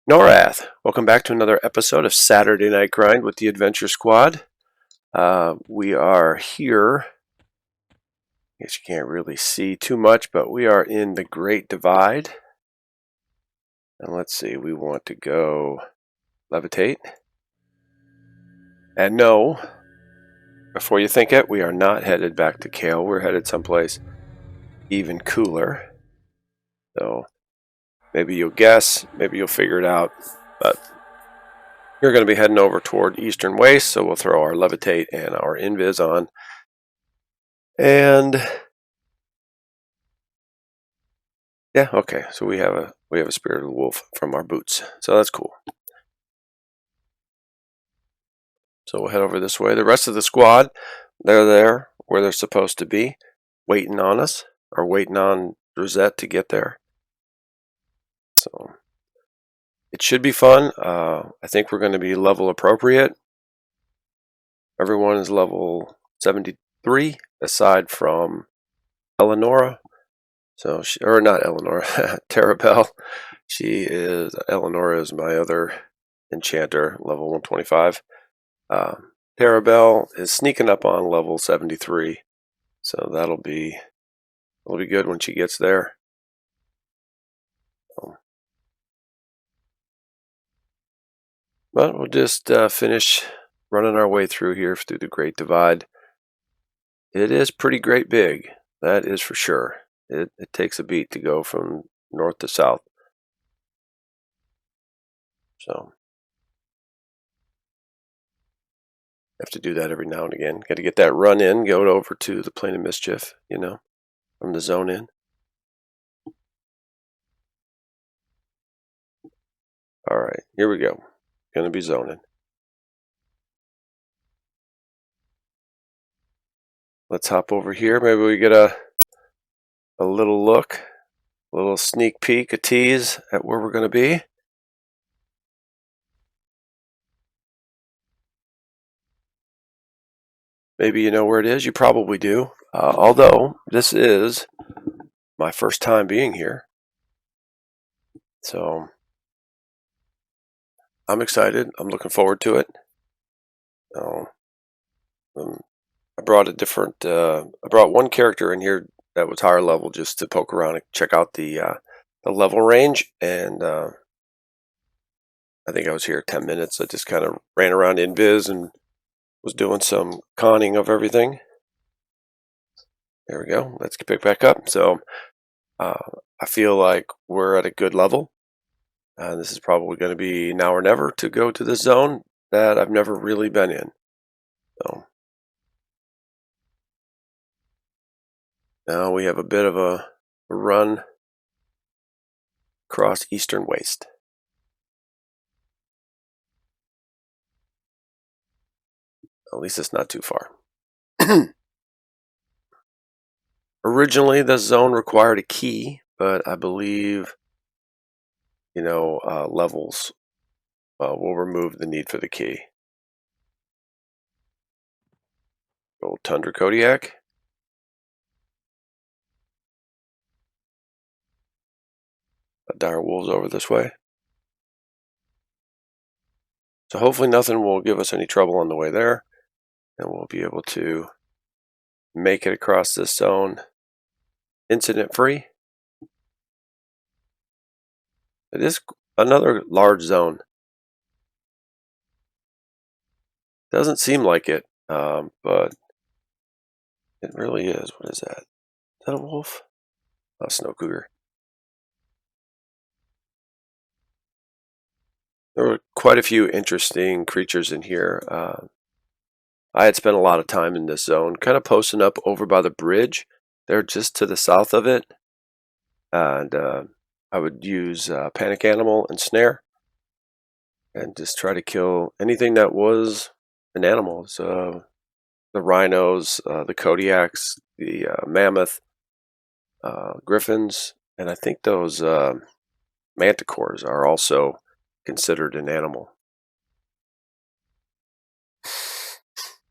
Norrath, welcome back to another episode of Saturday Night Grind with the Adventure Squad. We are here. I guess you can't really see too much, but we are in the Great Divide. And let's see, we want to go levitate. And no, before you think it, we are not headed back to Kale. We're headed someplace even cooler. So maybe you'll guess, maybe you'll figure it out, but we're going to be heading over toward Eastern Waste, so we'll throw our levitate and our invis on. And yeah, okay, so we have a spirit of the wolf from our boots, so that's cool. So we'll head over this way. The rest of the squad, they're there where they're supposed to be, waiting on us, or waiting on Rosette to get there. So it should be fun. I think we're going to be level appropriate. Everyone is level 73, aside from Eleonora. So, or not Eleonora, Terabelle. Eleonora is my other enchanter, level 125. Terabelle is sneaking up on level 73, so that'll be good when she gets there. But we'll just finish running our way through here through the Great Divide. It is pretty great big, that is for sure. It takes a beat to go from north to south. So have to do that every now and again. Got to get that run in, go over to the Plane of Mischief, from the zone in. All right, here we go. Going to be zoning. Let's hop over here. Maybe we get a little look, a little sneak peek, a tease at where we're going to be. Maybe you know where it is. You probably do. Although this is my first time being here. So I'm excited. I'm looking forward to it. I brought I brought one character in here that was higher level just to poke around and check out the level range. And I think I was here 10 minutes. I just kind of ran around Invis and was doing some conning of everything. There we go. Let's pick back up. So I feel like we're at a good level. This is probably going to be now or never to go to this zone that I've never really been in. So now we have a bit of a run across Eastern Waste. At least it's not too far. Originally, this zone required a key, but I believe, levels will remove the need for the key. Old Tundra Kodiak. Dire wolves over this way. So hopefully nothing will give us any trouble on the way there, and we'll be able to make it across this zone incident free. It is another large zone. Doesn't seem like it, but it really is. What is that? Is that a wolf? A snow cougar. There were quite a few interesting creatures in here. I had spent a lot of time in this zone, kind of posting up over by the bridge. They're just to the south of it. And I would use Panic Animal and Snare and just try to kill anything that was an animal. So the rhinos, the Kodiaks, the mammoth, griffins, and I think those manticores are also considered an animal.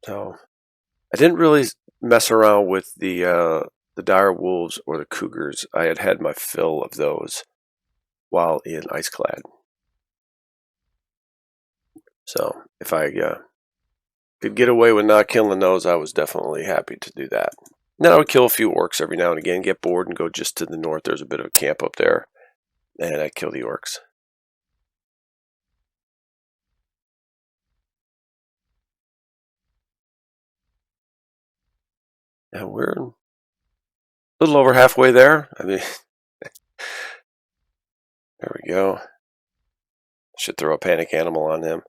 So I didn't really mess around with the dire wolves or the cougars. I had my fill of those while in Iceclad. So if I could get away with not killing those, I was definitely happy to do that. And then I would kill a few orcs every now and again, get bored, and go just to the north. There's a bit of a camp up there, and I'd kill the orcs. And we're a little over halfway there. I mean, there we go. Should throw a panic animal on him,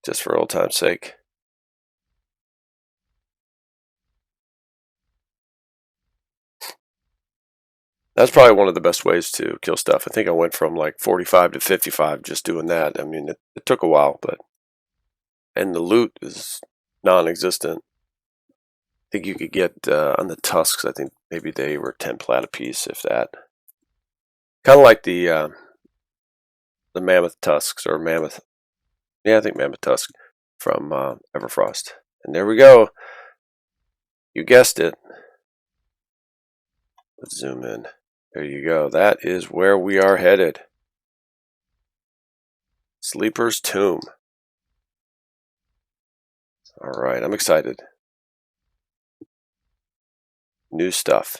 just for old time's sake. That's probably one of the best ways to kill stuff. I think I went from like 45 to 55 just doing that. I mean, it took a while, but... And the loot is non-existent. I think you could get on the tusks, I think maybe they were 10 plat apiece, if that. Kind of like the mammoth tusks, or mammoth... Yeah, I think mammoth tusk from EverQuest. And there we go. You guessed it. Let's zoom in. There you go. That is where we are headed. Sleeper's Tomb. Alright, I'm excited. New stuff.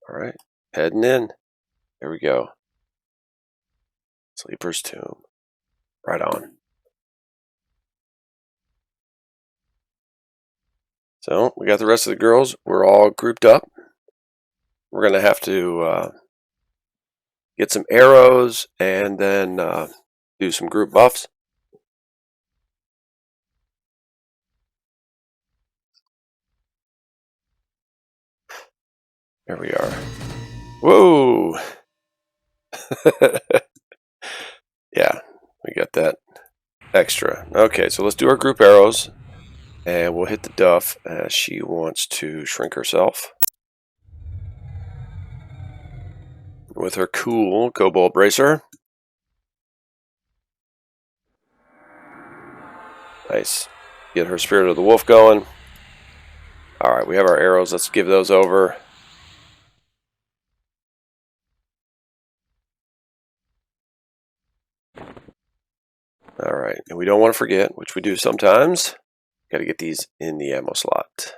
Alright, heading in. There we go. Sleeper's Tomb. Right on. So, we got the rest of the girls. We're all grouped up. We're going to have to get some arrows and then do some group buffs. There we are. Whoa! Yeah, we got that extra. Okay, so let's do our group arrows. And we'll hit the Duff as she wants to shrink herself with her cool Cobalt Bracer. Nice. Get her Spirit of the Wolf going. Alright, we have our arrows. Let's give those over. Alright, and we don't want to forget, which we do sometimes, got to get these in the ammo slot.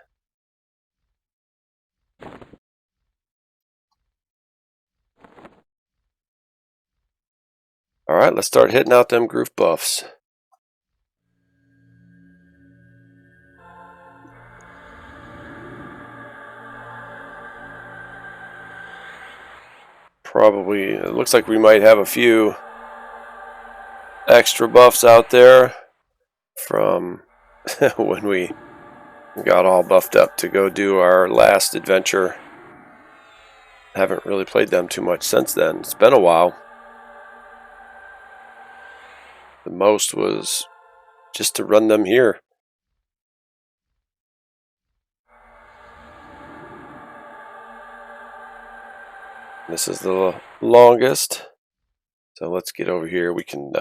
Alright, let's start hitting out them group buffs. Probably, it looks like we might have a few extra buffs out there from when we got all buffed up to go do our last adventure. Haven't really played them too much since then. It's been a while. The most was just to run them here. This is the longest. So let's get over here. We can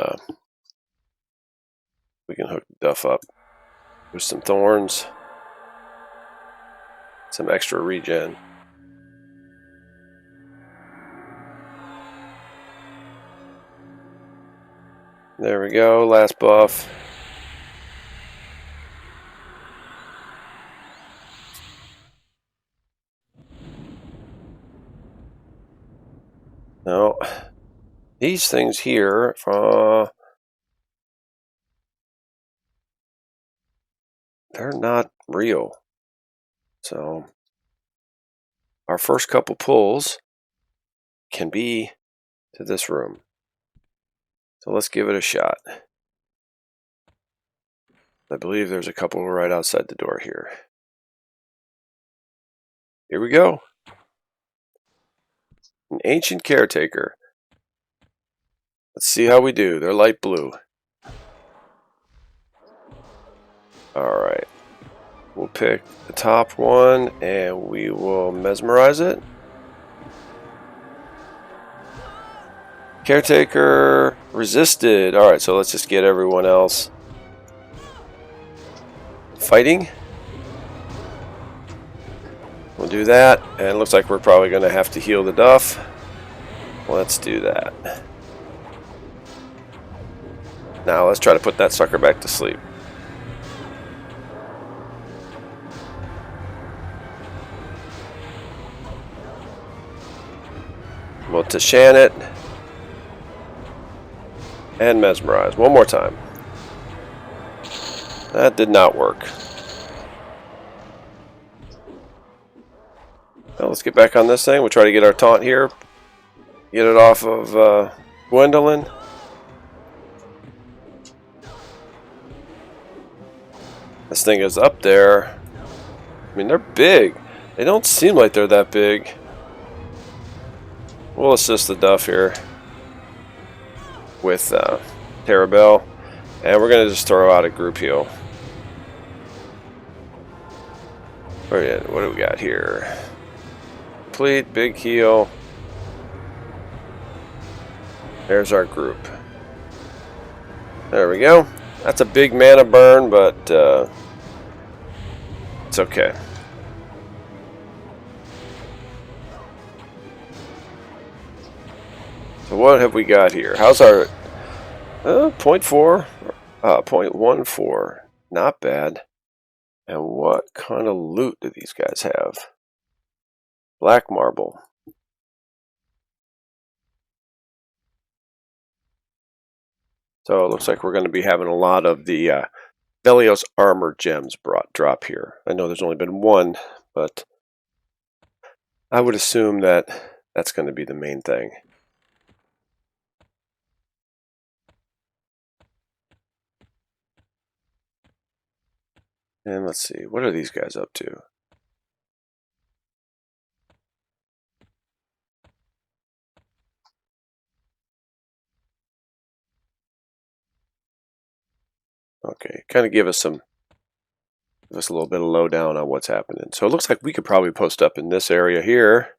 hook Duff up with some thorns, some extra regen. There we go, last buff. Now, these things here, they're not real. So, our first couple pulls can be to this room. So let's give it a shot. I believe there's a couple right outside the door here. Here we go. An ancient caretaker. Let's see how we do. They're light blue. Alright. We'll pick the top one and we will mesmerize it. Caretaker resisted. Alright, so let's just get everyone else fighting. We'll do that. And it looks like we're probably going to have to heal the Duff. Let's do that. Now let's try to put that sucker back to sleep. We'll Tashan it. And mesmerize. One more time. That did not work. Well, let's get back on this thing. We'll try to get our taunt here. Get it off of Gwendolyn. This thing is up there. I mean, they're big. They don't seem like they're that big. We'll assist the Duff here with Terabelle. And we're going to just throw out a group heal. What do we got here? Complete, big heal. There's our group. There we go. That's a big mana burn, but it's okay. So what have we got here? How's our 0.4? 0.14. Not bad. And what kind of loot do these guys have? Black marble. So it looks like we're going to be having a lot of the Velios armor gems drop here. I know there's only been one, but I would assume that that's going to be the main thing. And let's see, what are these guys up to? Okay, kind of give us a little bit of lowdown on what's happening. So it looks like we could probably post up in this area here.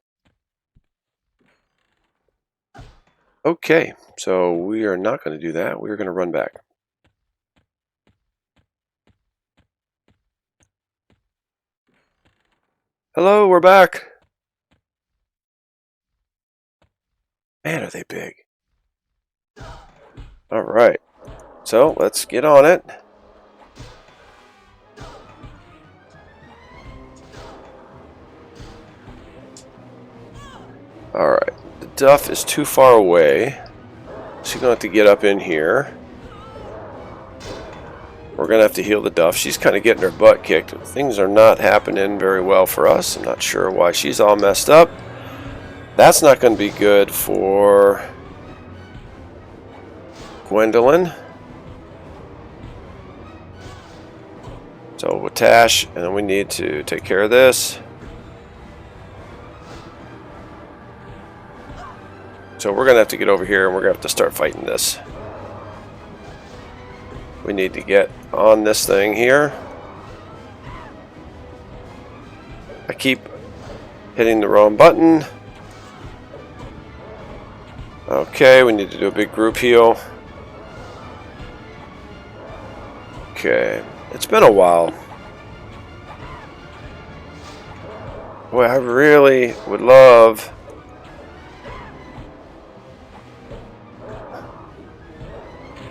Okay, so we are not going to do that. We're going to run back. Hello, we're back. Man, are they big. All right. So let's get on it. Alright, the Duff is too far away. She's going to have to get up in here. We're going to have to heal the Duff. She's kind of getting her butt kicked. Things are not happening very well for us. I'm not sure why she's all messed up. That's not going to be good for Gwendolyn. So with Tash, and then we need to take care of this. So we're going to have to get over here and we're going to have to start fighting this. We need to get on this thing here. I keep hitting the wrong button. Okay, we need to do a big group heal. Okay, it's been a while. Boy, I really would love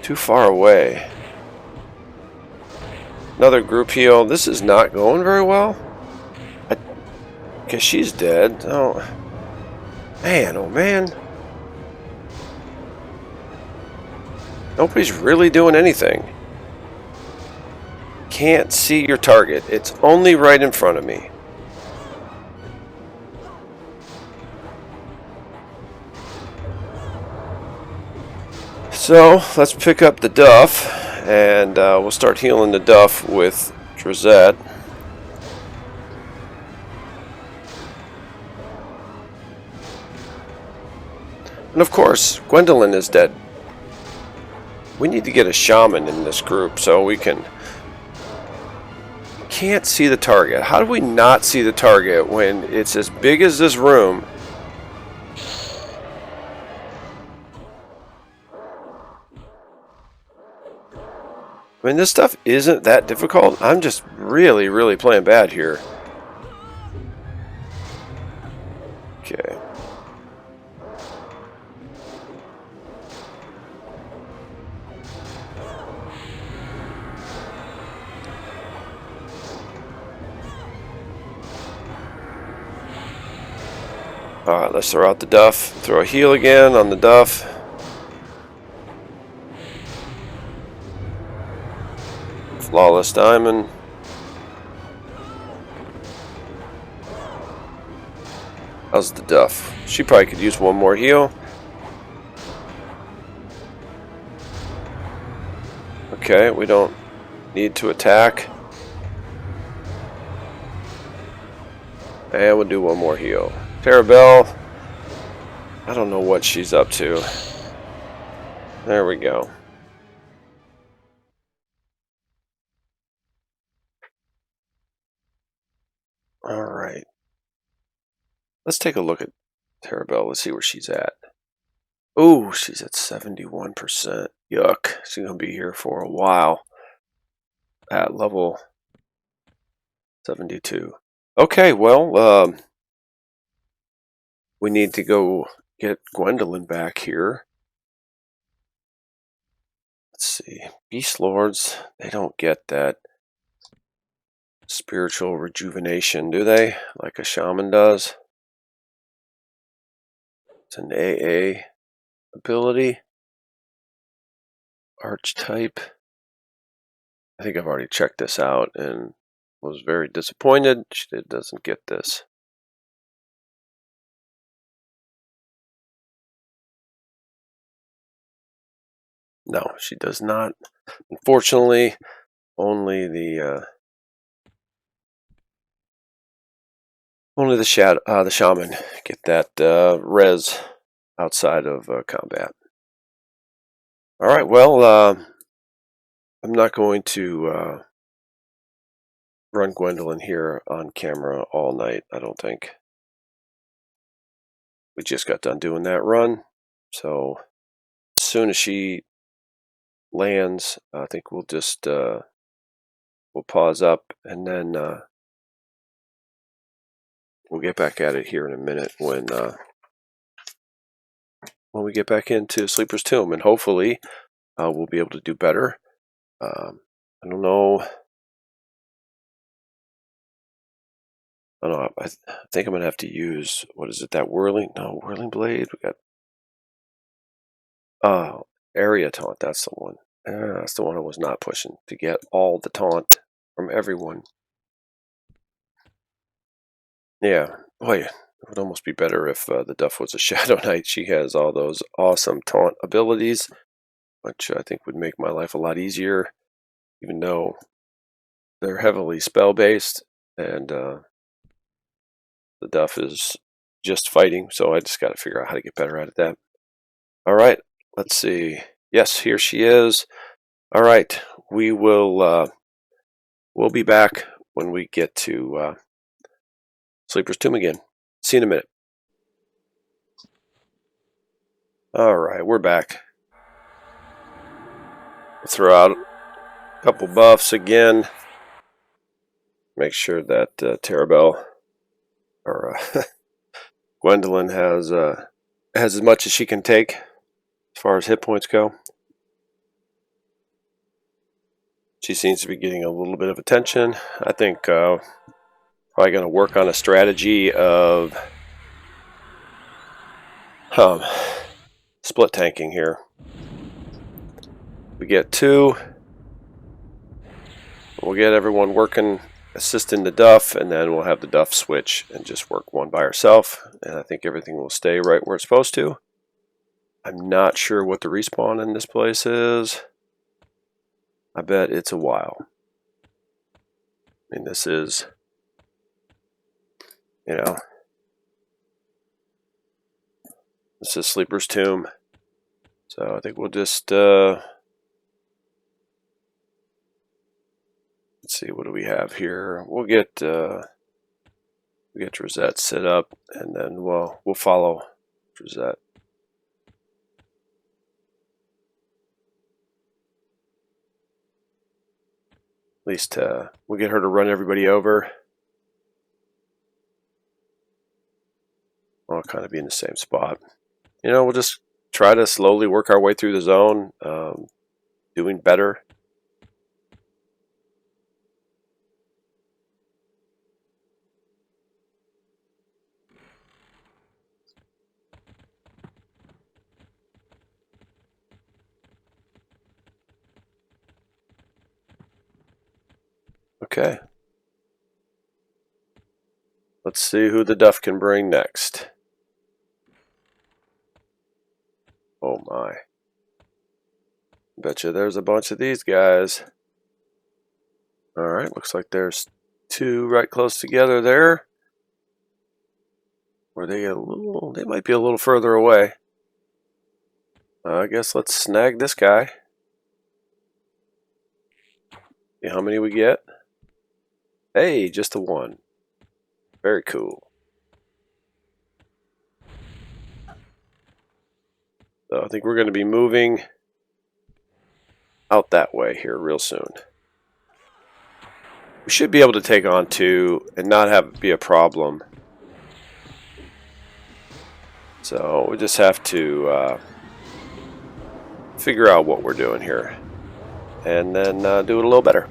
too far away. Another group heal. This is not going very well. Because she's dead. Oh man. Nobody's really doing anything. Can't see your target. It's only right in front of me. So let's pick up the Duff, and we'll start healing the Duff with Drazette. And of course, Gwendolyn is dead. We need to get a shaman in this group so we can... Can't see the target. How do we not see the target when it's as big as this room? I mean, this stuff isn't that difficult. I'm just really playing bad here. Okay. Alright, let's throw out the duff. Throw a heal again on the duff. Flawless diamond. How's the duff? She probably could use one more heal. Okay, we don't need to attack. And we'll do one more heal. Terabelle, I don't know what she's up to. There we go. Alright. Let's take a look at Terabelle. Let's see where she's at. Ooh, she's at 71%. Yuck. She's going to be here for a while. At level 72. Okay, well, we need to go get Gwendolyn back here. Let's see. Beast Lords, they don't get that spiritual rejuvenation, do they? Like a shaman does. It's an AA ability. Archetype. I think I've already checked this out and was very disappointed. It doesn't get this. No, she does not. Unfortunately, only the shaman get that res outside of combat. All right, well, I'm not going to run Gwendolyn here on camera all night, I don't think. We just got done doing that run, so as soon as she lands, I think we'll just we'll pause up and then we'll get back at it here in a minute when we get back into Sleeper's Tomb, and hopefully we'll be able to do better. I don't know. I think I'm gonna have to use, what is it? That whirling blade. We got area taunt. That's the one. That's the one I was not pushing to get all the taunt from everyone. Yeah, boy, it would almost be better if the Duff was a Shadow Knight. She has all those awesome taunt abilities, which I think would make my life a lot easier, even though they're heavily spell-based, and the Duff is just fighting, so I just got to figure out how to get better at that. All right, let's see. Yes, here she is. All right, we'll be back when we get to Sleeper's Tomb again. See you in a minute. All right, we're back. Throw out a couple buffs again. Make sure that Terabelle or Gwendolyn has as much as she can take as far as hit points go. She seems to be getting a little bit of attention. I think probably going to work on a strategy of split tanking here. We get two. We'll get everyone working, assisting the Duff, and then we'll have the Duff switch and just work one by herself. And I think everything will stay right where it's supposed to. I'm not sure what the respawn in this place is. I bet it's a while. I mean, this is, you know, this is Sleeper's Tomb. So I think we'll just, let's see, what do we have here? We'll get Rosette set up, and then we'll follow Rosette. At least we'll get her to run everybody over. I'll kind of be in the same spot. You know, we'll just try to slowly work our way through the zone, doing better. Okay. Let's see who the Duff can bring next. Oh my. Betcha there's a bunch of these guys. Alright, looks like there's two right close together there. Or they might be a little further away. I guess let's snag this guy. See how many we get? Hey, just the one. Very cool. So I think we're going to be moving out that way here real soon. We should be able to take on two and not have it be a problem. So we just have to figure out what we're doing here and then do it a little better.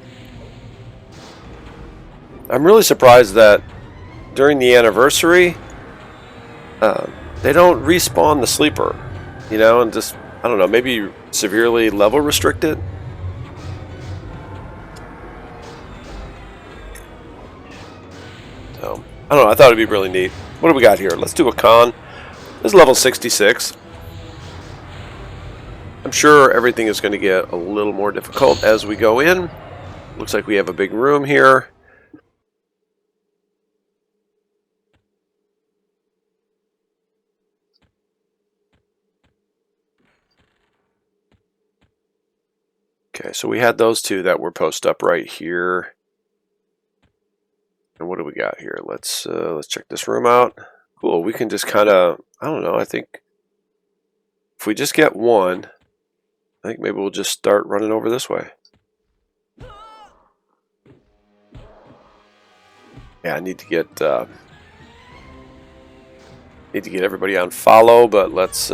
I'm really surprised that during the anniversary they don't respawn the sleeper, you know, and just, I don't know, maybe severely level restricted. So I don't know, I thought it'd be really neat. What do we got here? Let's do a con. This is level 66. I'm sure everything is going to get a little more difficult as we go in. Looks like we have a big room here. Okay, so we had those two that were post up right here. And what do we got here? Let's check this room out. Cool, we can just kind of, I don't know, I think if we just get one, I think maybe we'll just start running over this way. Yeah, I need to get everybody on follow, but let's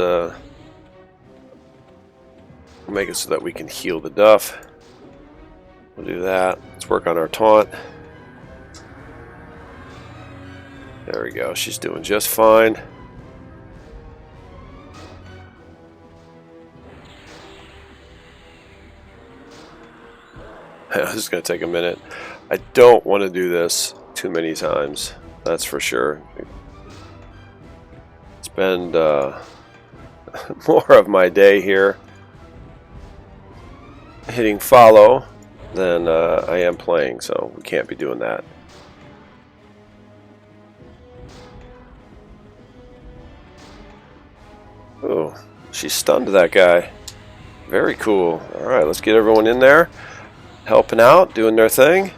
make it so that we can heal the Duff. We'll do that. Let's work on our taunt. There we go. She's doing just fine. This is going to take a minute. I don't want to do this too many times. That's for sure. Spend more of my day here hitting follow than I am playing, so we can't be doing that. Oh, she stunned that guy. Very cool. Alright, let's get everyone in there, helping out, doing their thing.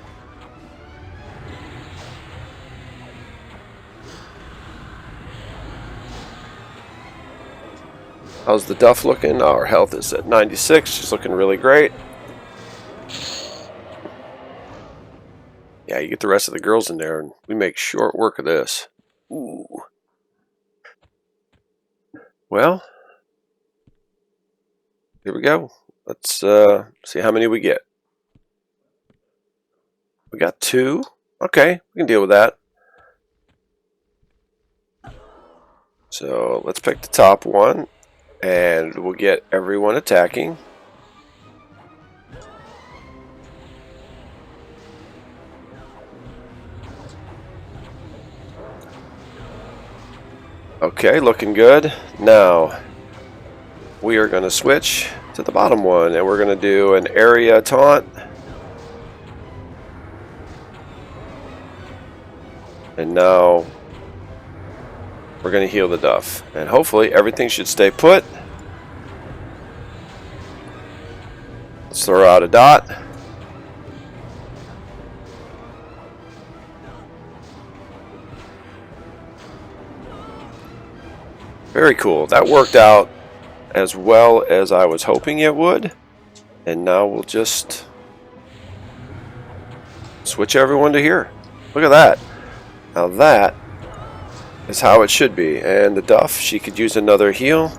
How's the Duff looking? Our health is at 96. She's looking really great. Yeah, you get the rest of the girls in there, and we make short work of this. Ooh. Well, here we go. Let's see how many we get. We got two. Okay, we can deal with that. So let's pick the top one, and we'll get everyone attacking. Okay, looking good. Now we are going to switch to the bottom one, and we're going to do an area taunt. And now we're going to heal the Duff, and hopefully everything should stay put. Let's throw out a dot. Very cool. That worked out as well as I was hoping it would. And now we'll just switch everyone to here. Look at that. Now that is how it should be. And the Duff, she could use another heal.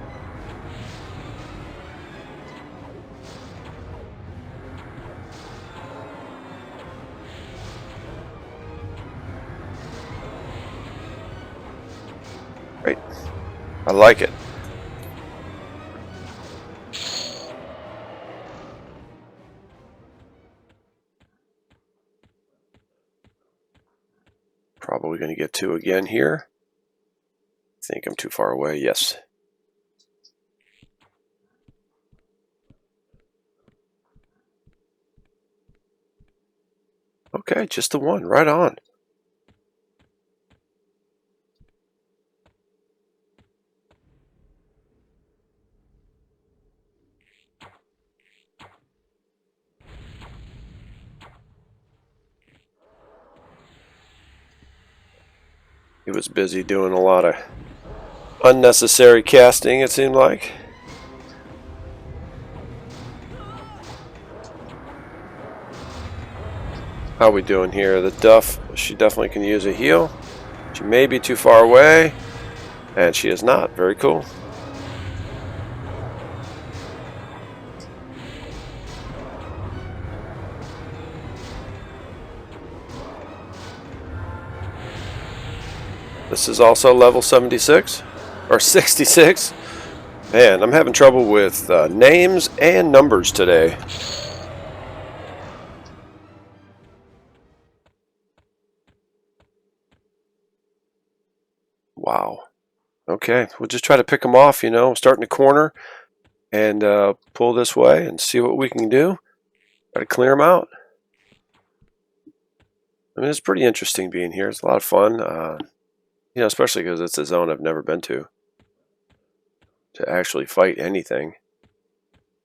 Great. I like it. probably going to get to again here. I think I'm too far away. Yes. Okay, just the one. Right on. He was busy doing a lot of unnecessary casting, it seemed like. How are we doing here? The Duff, she definitely can use a heal. She may be too far away, and she is not. Very cool. This is also level 76 or 66. Man, I'm having trouble with names and numbers today. Wow. Okay, we'll just try to pick them off, you know, start in the corner and pull this way and see what we can do. Try to clear them out. I mean, it's pretty interesting being here. It's a lot of fun, you know, especially because it's a zone I've never been to actually fight anything.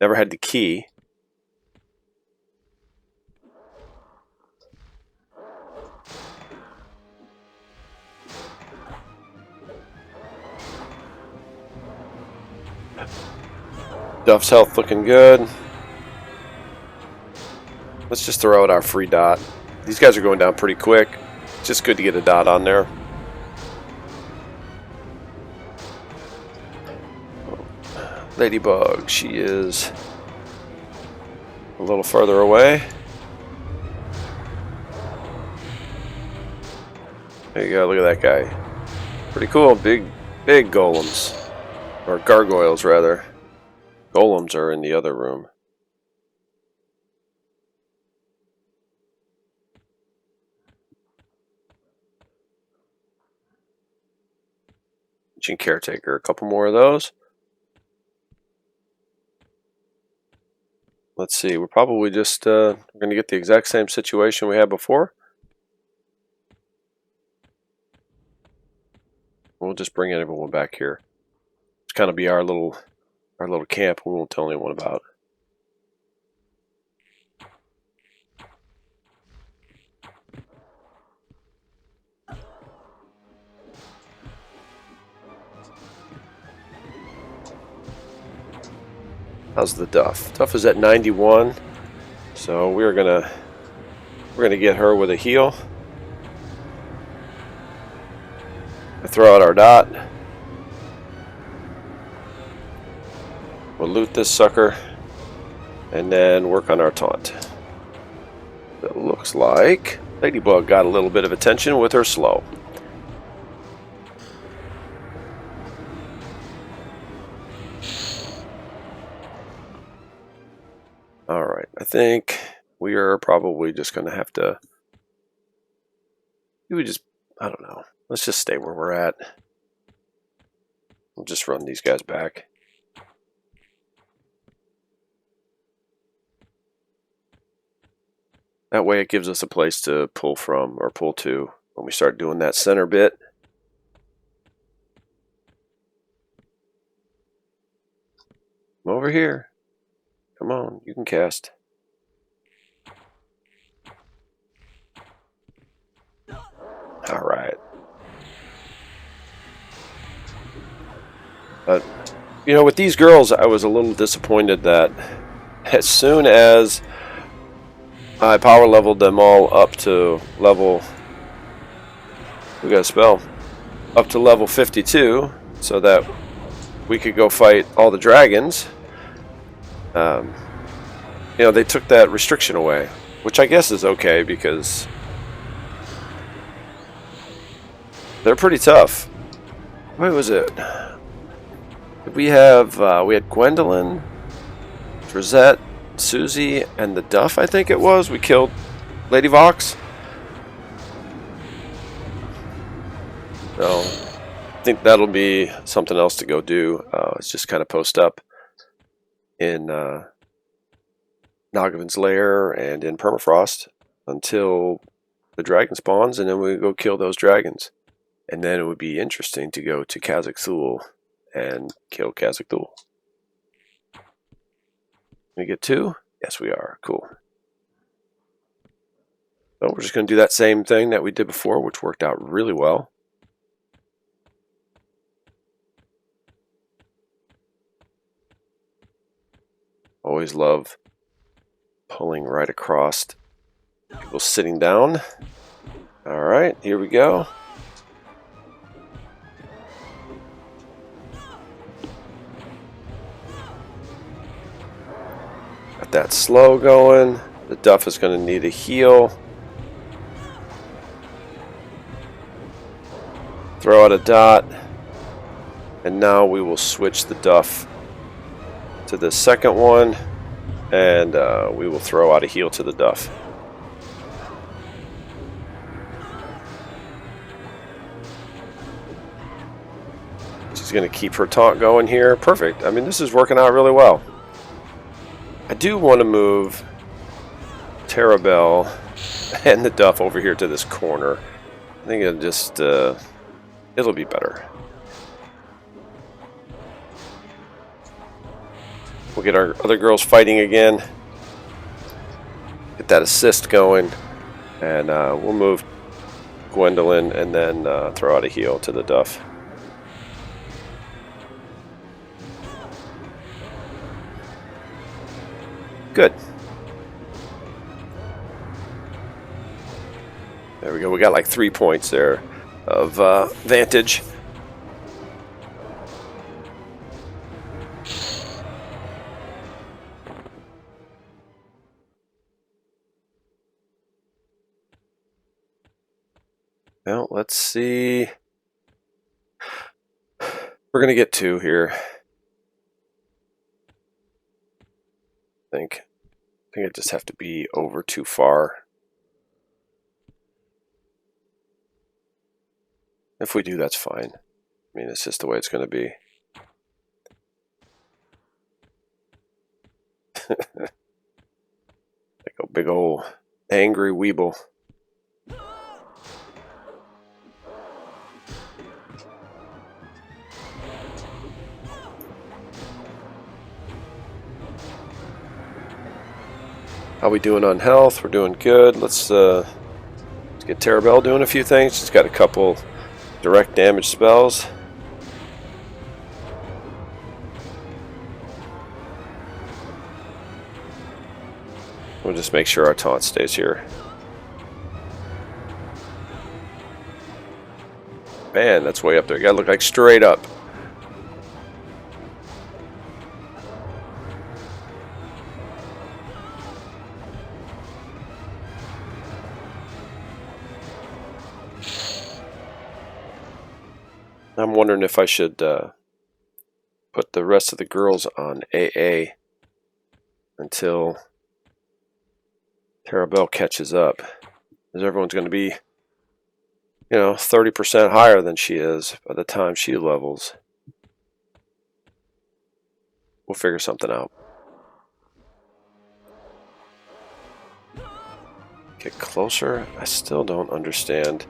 Never had the key. Duff's health looking good. Let's just throw out our free dot. These guys are going down pretty quick. It's just good to get a dot on there. Ladybug, she is a little further away. There you go, look at that guy. Pretty cool, big golems. Or gargoyles, rather. Golems are in the other room. Ancient Caretaker, a couple more of those. Let's see, we're probably just we're going to get the exact same situation we had before. We'll just bring everyone back here. It's kind of be our little camp we won't tell anyone about. How's the Duff? Duff is at 91, so we're gonna get her with a heal. I throw out our dot. We'll loot this sucker and then work on our taunt. It looks like Ladybug got a little bit of attention with her slow. Alright, I think we are probably just going to have to... I don't know. Let's just stay where we're at. We'll just run these guys back. That way it gives us a place to pull from or pull to when we start doing that center bit. Come over here. Come on, you can cast. Alright. But, you know, with these girls, I was a little disappointed that as soon as I power leveled them all up to level... We got a spell. Up to level 52, so that we could go fight all the dragons. You know, they took that restriction away, which I guess is okay because they're pretty tough. What was it? Did we have we had Gwendolyn, Drizette, Susie, and the Duff, I think it was. We killed Lady Vox. So I think that'll be something else to go do. It's just kind of post up in Nagavin's lair and in permafrost until the dragon spawns, and then we go kill those dragons. And then it would be interesting to go to Khazak-Thul and kill Khazak-Thul. We get 2? Yes, we are. Cool. So we're just going to do that same thing that we did before, which worked out really well. Always love pulling right across people sitting down. All right, here we go. Got that slow going. The Duff is going to need a heal. Throw out a dot. And now we will switch the Duff to the second one. And we will throw out a heal to the Duff. She's going to keep her taunt going here. Perfect. I mean, this is working out really well. I do want to move Terabel and the Duff over here to this corner. I think it'll just, it'll be better. We'll get our other girls fighting again. Get that assist going. And we'll move Gwendolyn and then throw out a heal to the Duff. Good. There we go. We got like 3 points there of vantage. Well, let's see. We're going to get 2 here. I think I just have to be over too far. If we do, that's fine. I mean, it's just the way it's going to be. Like a big old angry weeble. How we doing on health? We're doing good. Let's get Terabel doing a few things. She's got a couple direct damage spells. We'll just make sure our taunt stays here. Man, that's way up there. Gotta look like straight up. I'm wondering if I should put the rest of the girls on AA until Terabel catches up. Because everyone's going to be, 30% higher than she is by the time she levels. We'll figure something out. Get closer? I still don't understand.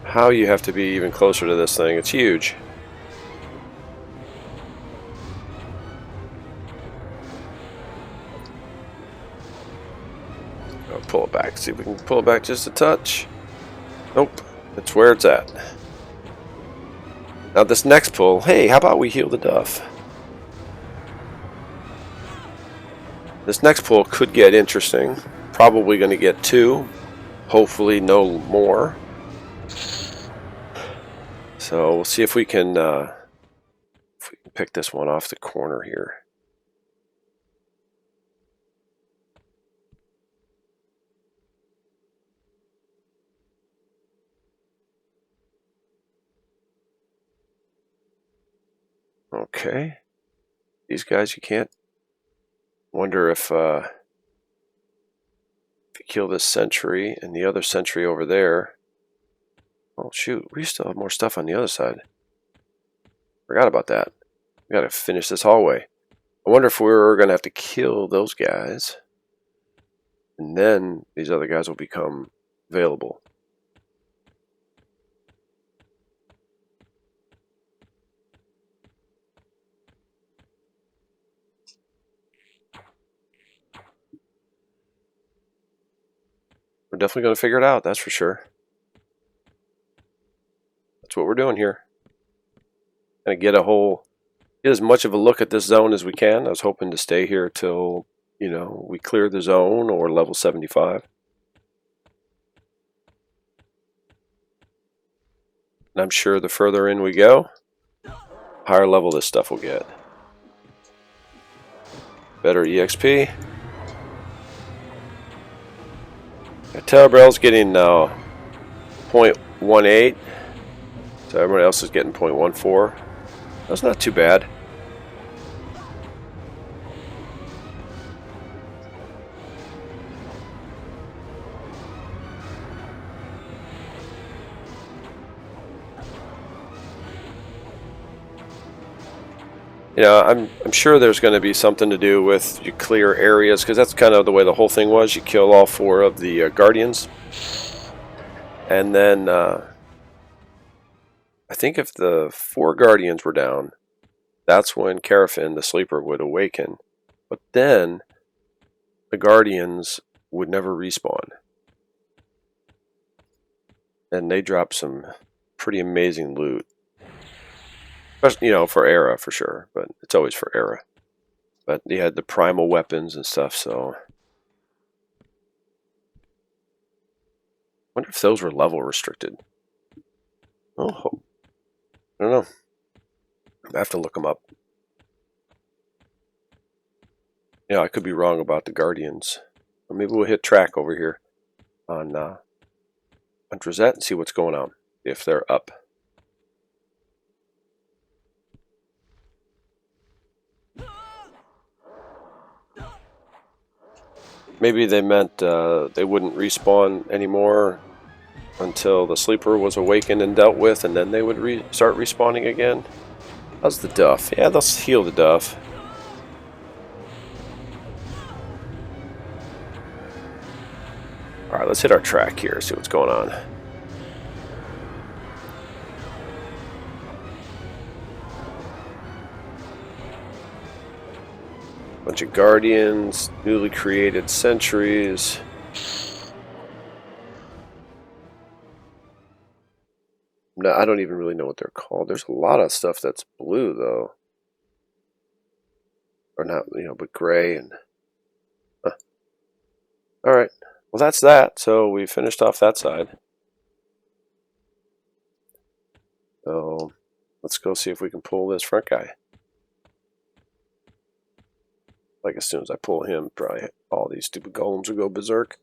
How you have to be even closer to this thing. It's huge. I'll pull it back. See if we can pull it back just a touch. Nope. It's where it's at. Now this next pull, hey, how about we heal the Duff? This next pull could get interesting. Probably going to get 2. Hopefully no more. So we'll see if we can pick this one off the corner here. Okay. These guys you can't. Wonder if you kill this sentry and the other sentry over there. Oh shoot, we still have more stuff on the other side. Forgot about that. We gotta finish this hallway. I wonder if we're gonna have to kill those guys, and then these other guys will become available. We're definitely gonna figure it out, that's for sure. That's what we're doing here. Gonna get as much of a look at this zone as we can. I was hoping to stay here till, you know, we clear the zone or level 75. And I'm sure the further in we go, higher level this stuff will get. Better EXP. Terrabrell's getting 0.18, so everyone else is getting 0.14. That's not too bad. You know, I'm sure there's going to be something to do with you clear areas, because that's kind of the way the whole thing was. You kill all 4 of the guardians, and then I think if the 4 guardians were down, that's when Carafin, the sleeper, would awaken. But then the guardians would never respawn, and they drop some pretty amazing loot. You know, for Era for sure, but it's always for Era. But they had the primal weapons and stuff, so I wonder if those were level restricted. Oh, I don't know. I have to look them up. Yeah, I could be wrong about the Guardians. Or maybe we'll hit track over here on Drazette and see what's going on, if they're up. Maybe they meant they wouldn't respawn anymore until the sleeper was awakened and dealt with, and then they would start respawning again. How's the Duff? Yeah, they'll heal the Duff. Alright, let's hit our track here, see what's going on. Bunch of Guardians, newly created sentries. No, I don't even really know what they're called. There's a lot of stuff that's blue, though. Or not, you know, but gray and... Alright, well that's that. So we finished off that side. So let's go see if we can pull this front guy. Like as soon as I pull him, probably all these stupid golems will go berserk.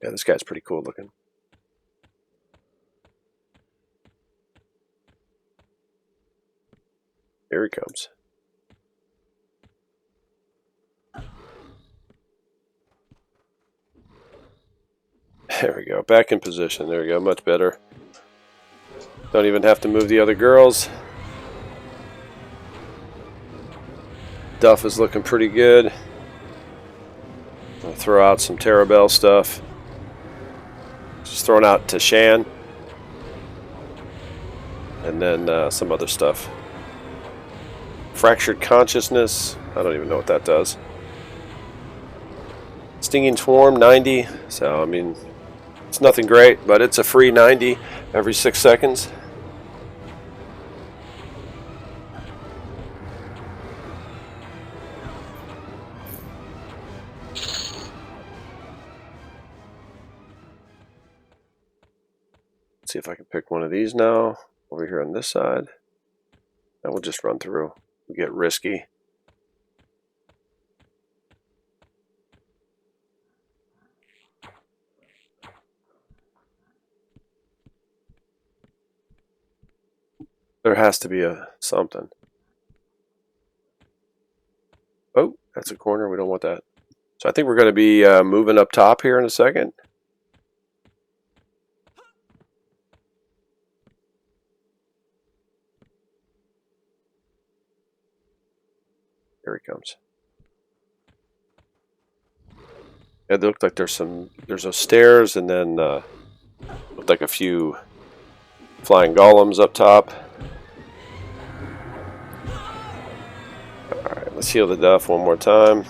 Yeah, this guy's pretty cool looking. Here he comes. There we go. Back in position. There we go. Much better. Don't even have to move the other girls. Duff is looking pretty good. I'll throw out some Terabell stuff. Just throwing out Tashan. And then some other stuff. Fractured Consciousness. I don't even know what that does. Stinging Swarm, 90. So, I mean, it's nothing great, but it's a free 90 every 6 seconds. Let's see if I can pick one of these now. Over here on this side. And we'll just run through. We get risky. There has to be something. Oh, that's a corner. We don't want that. So I think we're going to be moving up top here in a second. Here he comes. It looked like there's those stairs, and then looked like a few flying golems up top. Alright, let's heal the duff one more time.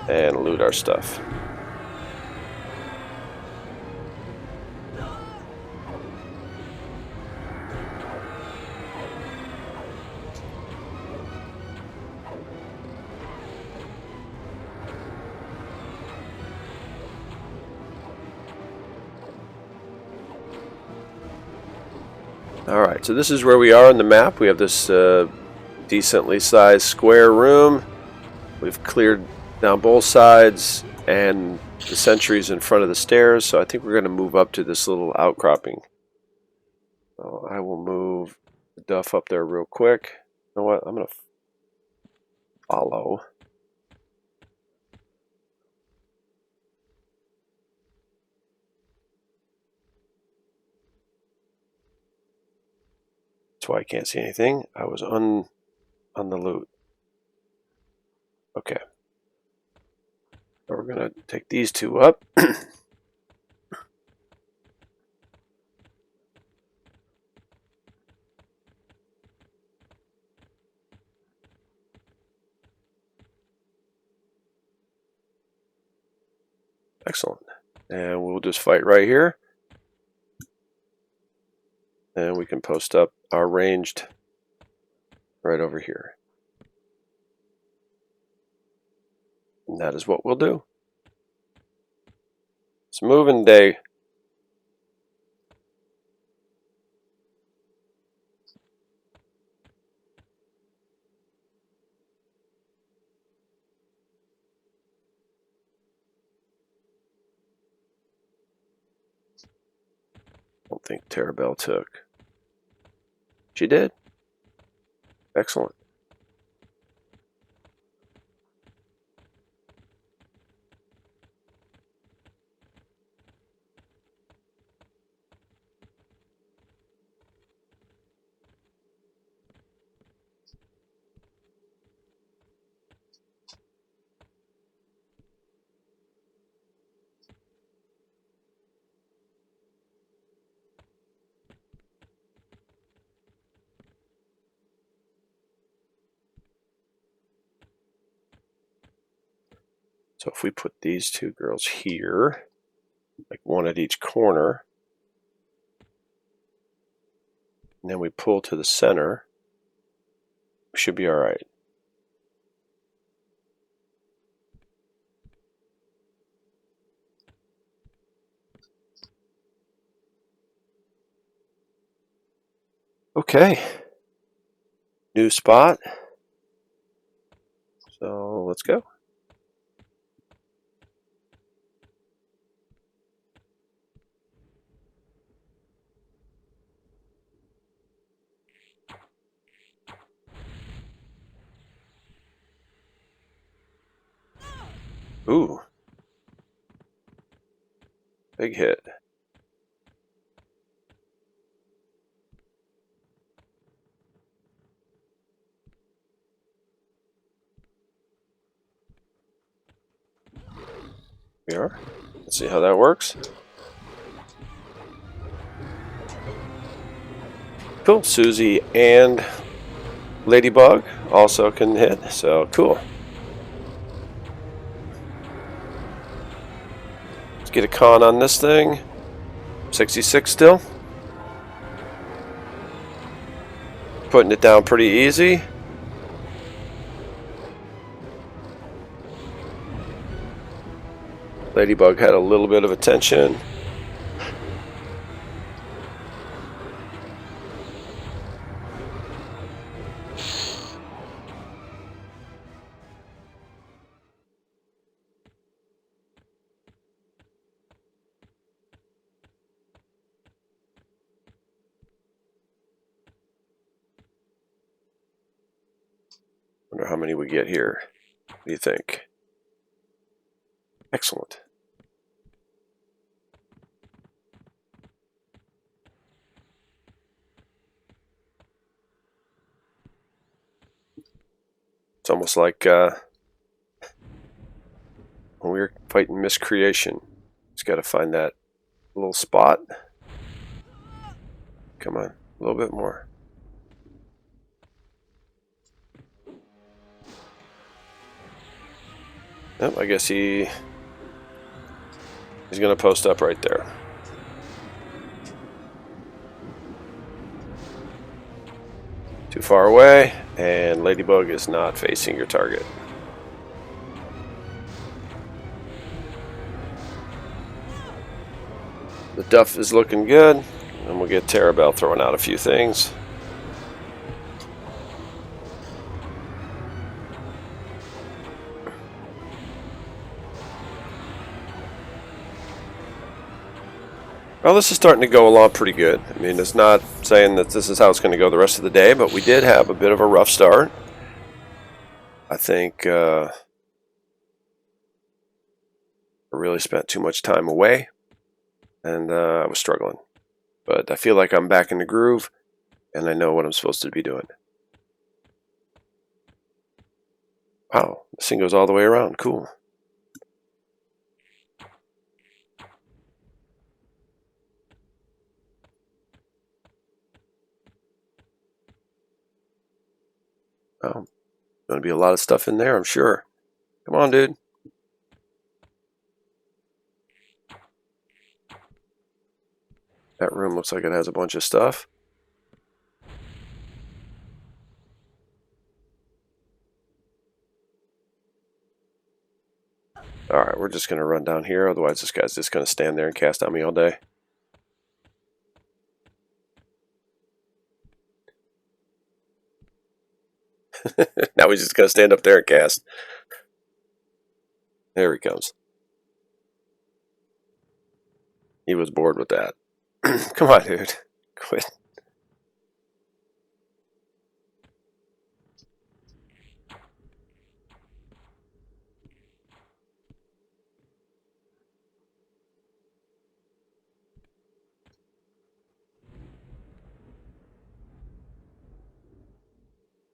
And loot our stuff. Alright, so this is where we are on the map. We have this decently sized square room. We've cleared down both sides and the sentries in front of the stairs, so I think we're going to move up to this little outcropping. So I will move the duff up there real quick. You know what? I'm going to follow. That's why I can't see anything. I was on the loot. Okay. So we're going to take these two up. Excellent. And we'll just fight right here. And we can post up our ranged right over here. And that is what we'll do. It's moving day. I don't think Terabelle took. She did. Excellent. So if we put these two girls here, like one at each corner, and then we pull to the center, we should be all right. Okay. New spot. So let's go. Ooh. Big hit. We are. Let's see how that works. Cool. Susie and Ladybug also can hit, so cool. Let's get a con on this thing. 66 still. Putting it down pretty easy. Ladybug had a little bit of attention. Wonder how many we get here. What do you think? Excellent. It's almost like when we were fighting miscreation. Just got to find that little spot. Come on, a little bit more. Yep, I guess he's going to post up right there. Too far away, and Ladybug is not facing your target. The Duff is looking good, and we'll get Terabell throwing out a few things. Well, this is starting to go along pretty good. I mean, it's not saying that this is how it's going to go the rest of the day, but we did have a bit of a rough start. I think I really spent too much time away, and I was struggling. But I feel like I'm back in the groove, and I know what I'm supposed to be doing. Wow, this thing goes all the way around. Cool. Oh, going to be a lot of stuff in there, I'm sure. Come on, dude. That room looks like it has a bunch of stuff. Alright, we're just going to run down here. Otherwise, this guy's just going to stand there and cast on me all day. Now he's just going to stand up there and cast. There he comes. He was bored with that. Come on, dude. Quit.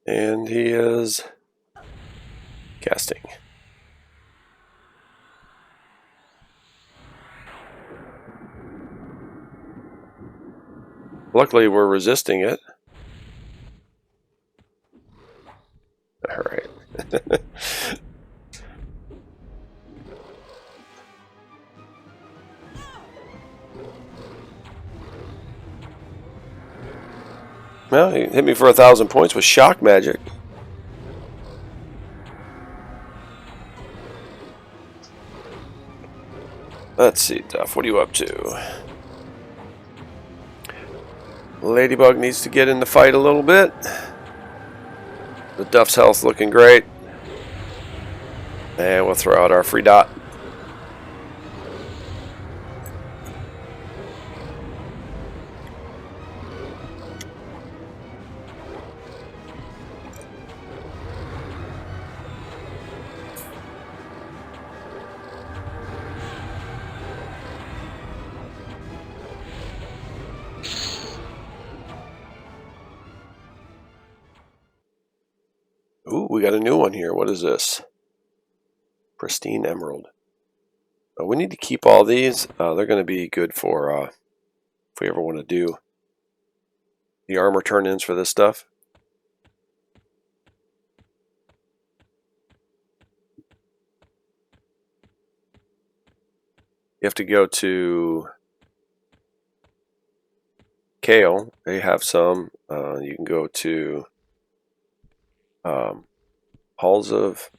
And he is casting. Luckily, we're resisting it. All right. Well, he hit me for 1,000 points with shock magic. Let's see, Duff. What are you up to? Ladybug needs to get in the fight a little bit. The Duff's health looking great. And we'll throw out our free dot. Ooh, we got a new one here. What is this? Pristine Emerald. We need to keep all these. They're going to be good for if we ever want to do the armor turn-ins for this stuff. You have to go to Kale. They have some. You can go to Halls of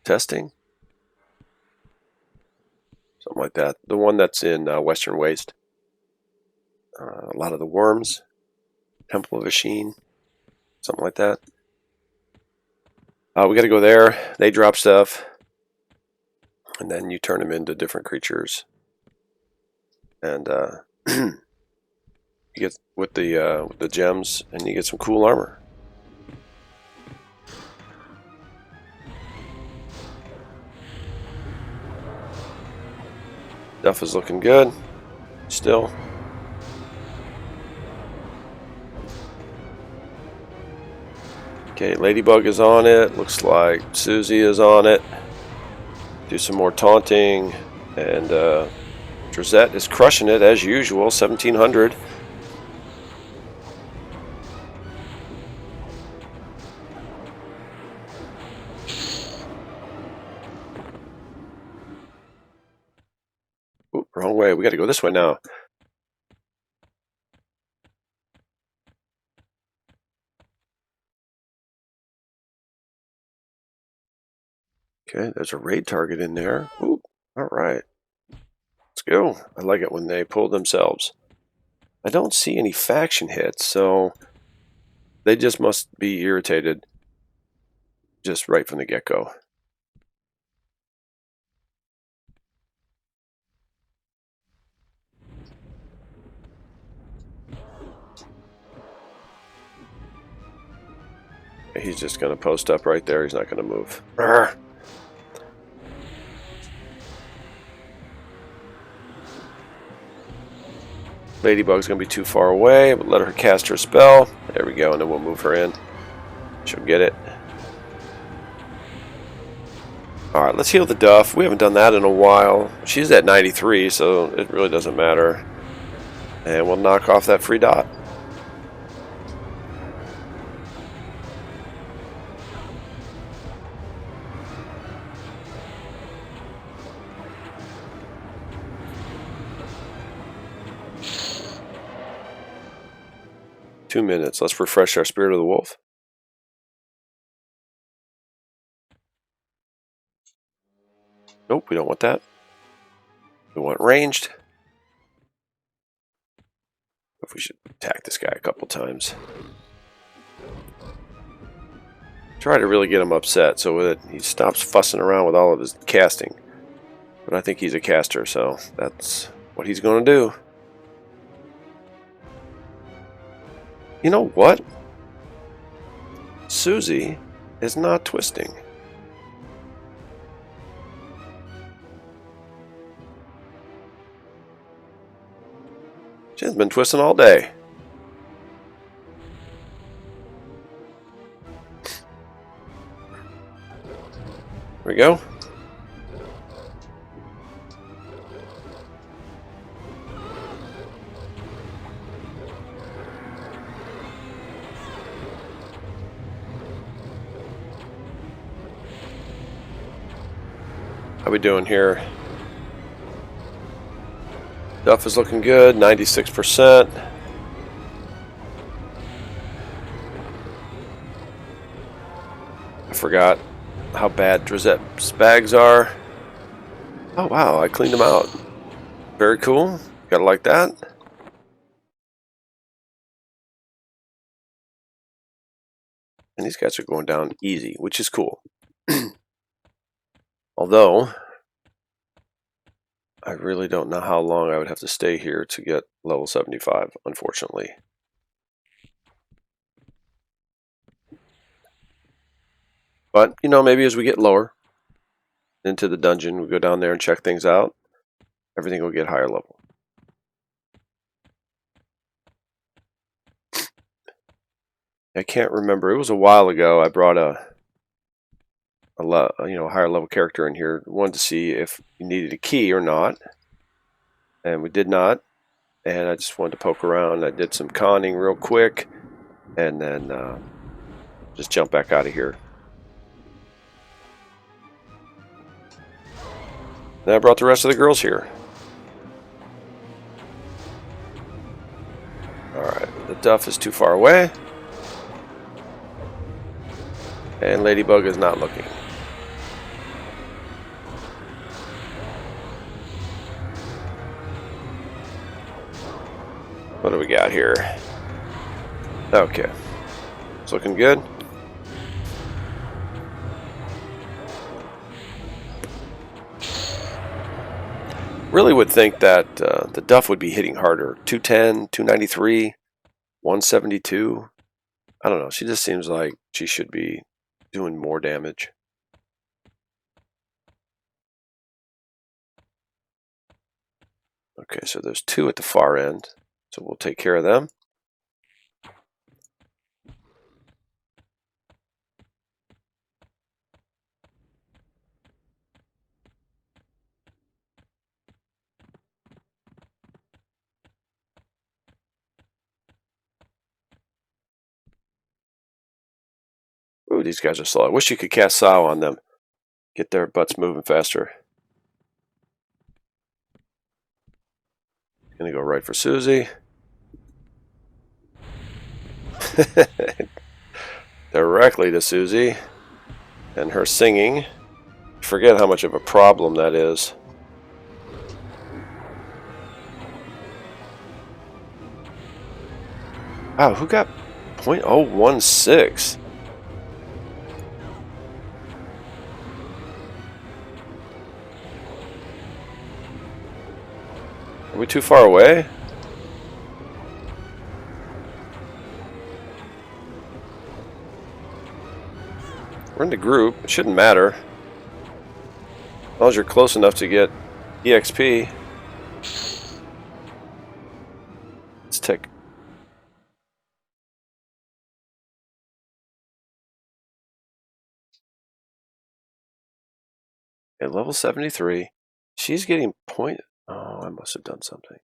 Testing. Something like that. The one that's in Western Waste. A lot of the worms. Temple of Asheen. Something like that. We got to go there. They drop stuff. And then you turn them into different creatures. And you get with the gems, and you get some cool armor. Duff is looking good. Still. Okay, Ladybug is on it. Looks like Susie is on it. Do some more taunting. And Drizette is crushing it as usual. 1700. Ooh, wrong way. We got to go this way now. Okay, there's a raid target in there. Ooh, all right. Let's go. I like it when they pull themselves. I don't see any faction hits, so they just must be irritated just right from the get-go. He's just going to post up right there. He's not going to move. Arrgh. Ladybug's going to be too far away, but let her cast her spell. There we go, and then we'll move her in. She'll get it. Alright, let's heal the Duff. We haven't done that in a while. She's at 93, so it really doesn't matter. And we'll knock off that free dot. Two minutes. Let's refresh our Spirit of the Wolf. Nope, we don't want that. We want ranged. If we should attack this guy a couple times. Try to really get him upset so that he stops fussing around with all of his casting. But I think he's a caster, so that's what he's going to do. You know what? Susie is not twisting. She's been twisting all day. There we go. How we doing here? Duff is looking good, 96%. I forgot how bad Drizette's bags are. Oh wow, I cleaned them out. Very cool. Gotta like that. And these guys are going down easy, which is cool. Although, I really don't know how long I would have to stay here to get level 75, unfortunately. But, you know, maybe as we get lower into the dungeon, we go down there and check things out, everything will get higher level. I can't remember. It was a while ago. I brought a higher level character in here. Wanted to see if you needed a key or not, and we did not. And I just wanted to poke around. I did some conning real quick, and then just jump back out of here. Then I brought the rest of the girls here. Alright, the Duff is too far away. And Ladybug is not looking. What do we got here? Okay. It's looking good. Really would think that the Duff would be hitting harder. 210, 293, 172. I don't know. She just seems like she should be doing more damage. Okay, so there's 2 at the far end, so we'll take care of them. Ooh, these guys are slow. I wish you could cast Sow on them. Get their butts moving faster. Gonna go right for Susie. Directly to Susie. And her singing. Forget how much of a problem that is. Wow, who got .016? Are we too far away? We're in the group. It shouldn't matter. As long as you're close enough to get EXP. Let's take... At level 73, she's getting point... Oh, I must have done something.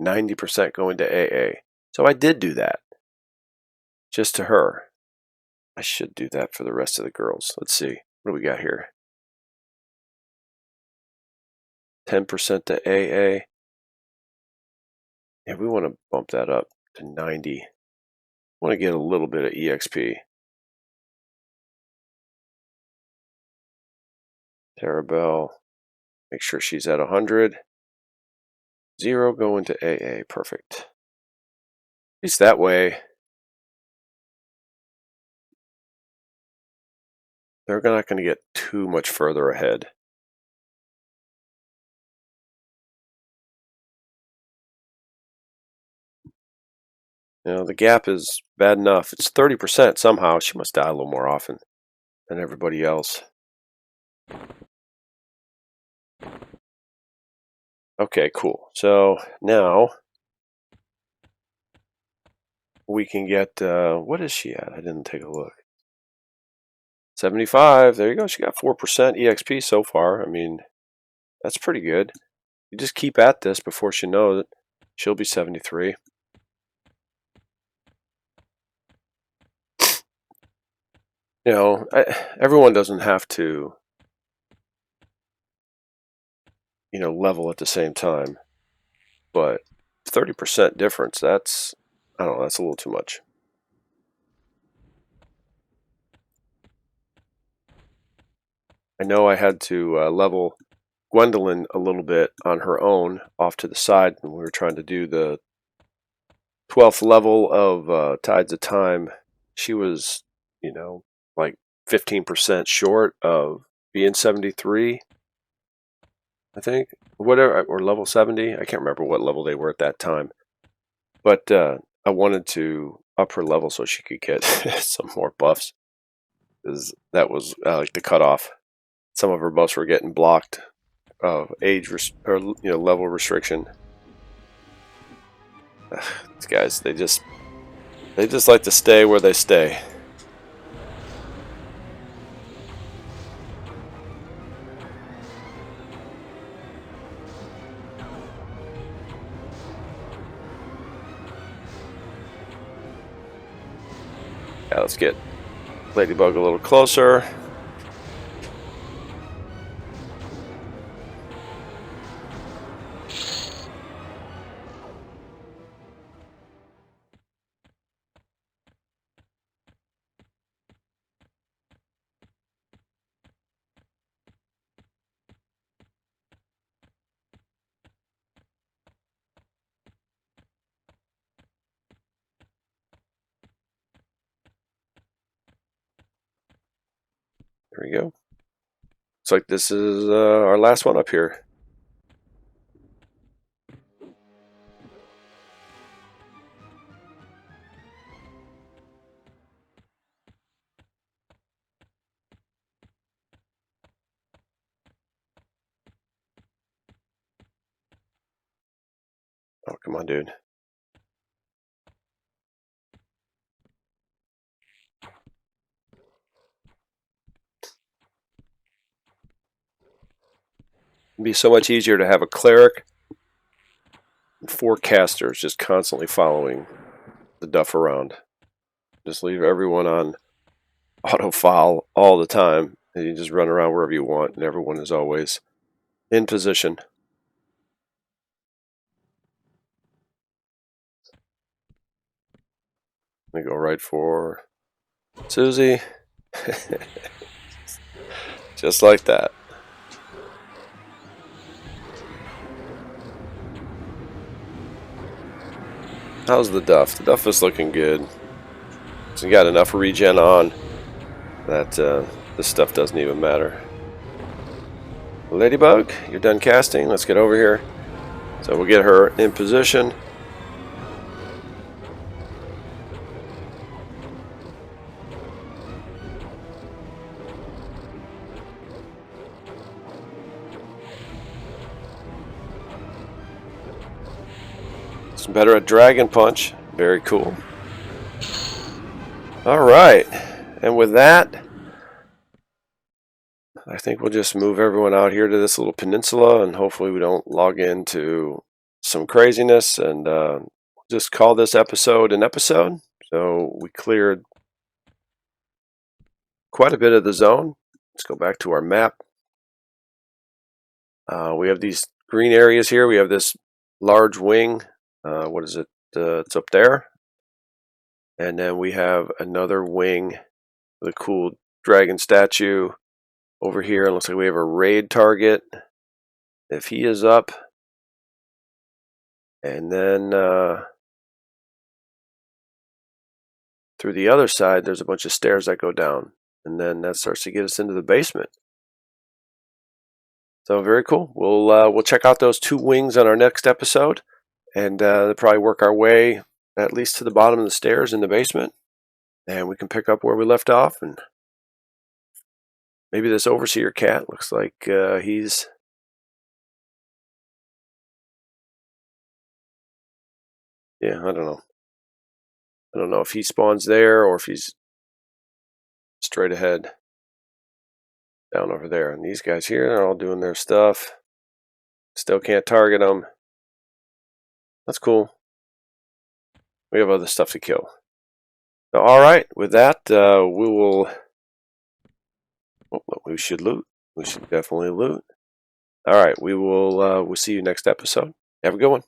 90% going to AA. So I did do that. Just to her. I should do that for the rest of the girls. Let's see. What do we got here? 10% to AA. Yeah, we want to bump that up to 90. Want to get a little bit of EXP. Tarabelle. Make sure she's at 100. 0 going to AA. Perfect. At least that way, they're not going to get too much further ahead. You know, the gap is bad enough. It's 30% somehow. She must die a little more often than everybody else. Okay, cool. So now we can get, what is she at? I didn't take a look. 75. There you go. She got 4% EXP so far. I mean, that's pretty good. You just keep at this before she knows it. She'll be 73. You know, everyone doesn't have to, you know, level at the same time. But 30% difference, that's, I don't know, that's a little too much. I know I had to level Gwendolyn a little bit on her own off to the side when we were trying to do the 12th level of Tides of Time. She was, you know, like 15% short of being 73, I think. Whatever, or level 70. I can't remember what level they were at that time. But I wanted to up her level so she could get some more buffs. Because that was like the cutoff. Some of her buffs were getting blocked of age or level restriction. These guys, they just like to stay where they stay. Yeah, let's get Ladybug a little closer. There we go. Looks like this is our last one up here. Oh, come on, dude. It'd be so much easier to have a cleric and 4 casters just constantly following the duff around. Just leave everyone on auto file all the time, and you just run around wherever you want, and everyone is always in position. We go right for Susie. Just like that. How's the duff? The duff is looking good. So you got enough regen on that this stuff doesn't even matter. Ladybug, you're done casting. Let's get over here. So we'll get her in position. Some better at Dragon Punch. Very cool. Alright. And with that, I think we'll just move everyone out here to this little peninsula, and hopefully we don't log into some craziness, and just call this episode an episode. So we cleared quite a bit of the zone. Let's go back to our map. We have these green areas here. We have this large wing. What is it? It's up there. And then we have another wing with a cool dragon statue over here. It looks like we have a raid target. If he is up. And then through the other side, there's a bunch of stairs that go down. And then that starts to get us into the basement. So very cool. We'll check out those 2 wings on our next episode. And they'll probably work our way at least to the bottom of the stairs in the basement. And we can pick up where we left off. And maybe this overseer cat looks like he's... Yeah, I don't know. I don't know if he spawns there or if he's straight ahead down over there. And these guys here, they're all doing their stuff. Still can't target them. That's cool. We have other stuff to kill. So, all right, with that, we will... Oh, we should loot. We should definitely loot. All right, we'll see you next episode. Have a good one.